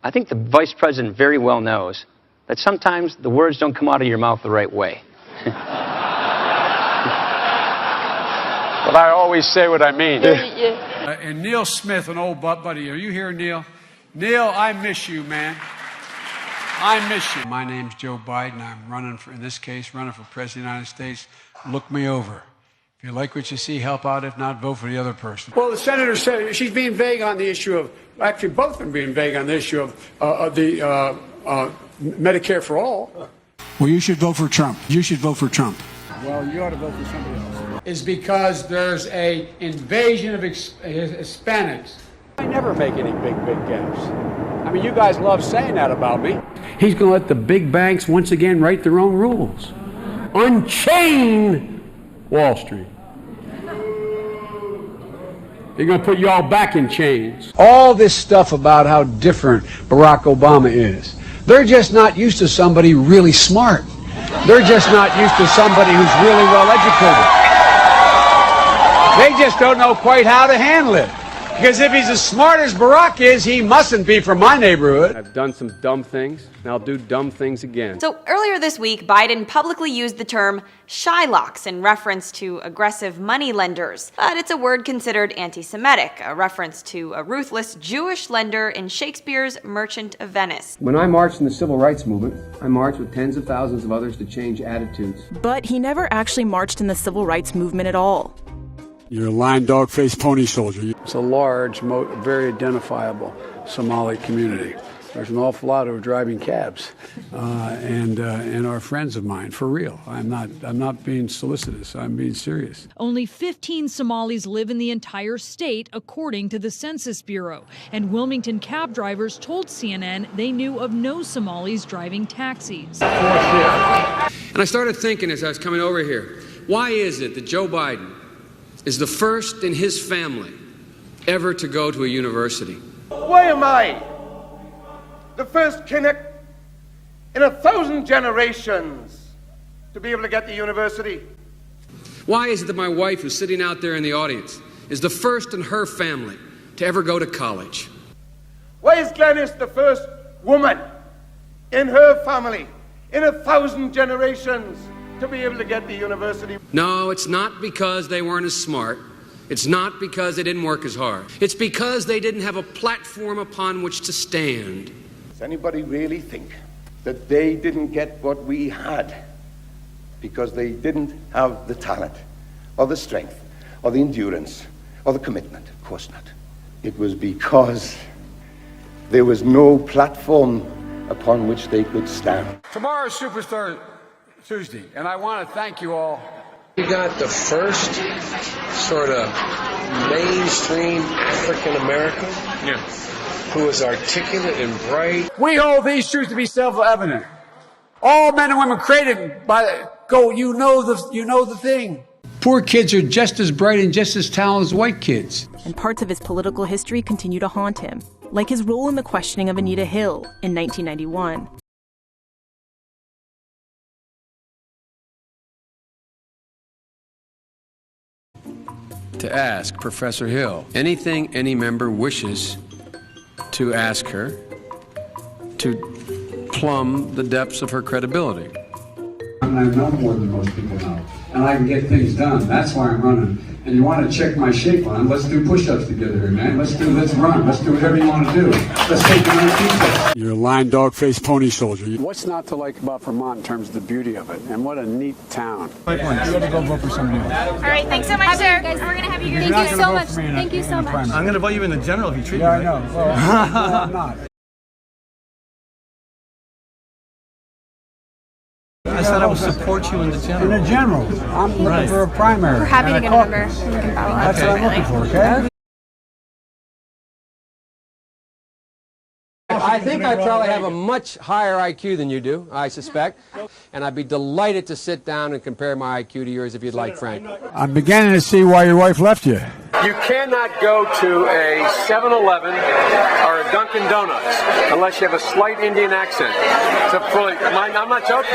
I think the vice president very well knows that sometimes the words don't come out of your mouth the right way. But I always say what I mean. And Neil Smith, an old buddy, are you here, Neil? Neil, I miss you, man. I miss you. My name's Joe Biden. I'm running for, in this case, running for President of the United States. Look me over. If you like what you see, help out. If not, vote for the other person. Well, the senator said she's being vague on the issue of, actually both of them being vague on the issue of the Medicare for all. Well, you should vote for Trump. You should vote for Trump. Well, you ought to vote for somebody else. Is because there's a invasion of Hispanics. I never make any big gaps. I mean, you guys love saying that about me. He's going to let the big banks once again write their own rules. Unchain Wall Street. They're going to put you all back in chains. All this stuff about how different Barack Obama is. They're just not used to somebody really smart. They're just not used to somebody who's really well educated. They just don't know quite how to handle it. Because if he's as smart as Barack is, he mustn't be from my neighborhood. I've done some dumb things, and I'll do dumb things again. So earlier this week, Biden publicly used the term Shylocks in reference to aggressive money lenders. But it's a word considered anti-Semitic, a reference to a ruthless Jewish lender in Shakespeare's Merchant of Venice. When I marched in the civil rights movement, I marched with tens of thousands of others to change attitudes. But he never actually marched in the civil rights movement at all. You're a lying dog-faced pony soldier. It's a large, very identifiable Somali community. There's an awful lot who are driving cabs, and are friends of mine, for real. I'm not being solicitous. I'm being serious. Only 15 Somalis live in the entire state, according to the Census Bureau. And Wilmington cab drivers told CNN they knew of no Somalis driving taxis. And I started thinking as I was coming over here, why is it that Joe Biden is the first in his family ever to go to a university? Why am I the first Kinnick in 1,000 generations to be able to get to university? Why is it that my wife, who's sitting out there in the audience, is the first in her family to ever go to college? Why is Glenys the first woman in her family in 1,000 generations to be able to get to university? No, it's not because they weren't as smart. It's not because they didn't work as hard. It's because they didn't have a platform upon which to stand. Does anybody really think that they didn't get what we had because they didn't have the talent or the strength or the endurance or the commitment? Of course not. It was because there was no platform upon which they could stand. Tomorrow's Superstar Tuesday, and I want to thank you all. We got the first sort of mainstream African American who is articulate and bright. We hold these truths to be self-evident. All men and women created by you know the thing. Poor kids are just as bright and just as talented as white kids. And parts of his political history continue to haunt him, like his role in the questioning of Anita Hill in 1991. To ask Professor Hill anything any member wishes to ask her to plumb the depths of her credibility. And I know more than most people know, and I can get things done. That's why I'm running. And you want to check my shape on? Let's do push-ups together here, man. Let's run. Let's do whatever you want to do. Let's take the 19 steps. You're a lying dog-faced pony soldier. What's not to like about Vermont in terms of the beauty of it? And what a neat town. You got to go vote for somebody else. All right, thanks so much, sir. We're going to have you here. Thank you so much. Thank you so much. I'm going to vote you in the general if you treat me I right. know. Well, I'm not. I said I will support you in the general. In the general. I'm looking for a primary. We're happy to get a number. We can follow up. That's what I'm looking for, okay? I think I probably have a much higher IQ than you do, I suspect. And I'd be delighted to sit down and compare my IQ to yours if you'd like, Frank. I'm beginning to see why your wife left you. You cannot go to a 7-Eleven or a Dunkin' Donuts unless you have a slight Indian accent. I'm not joking.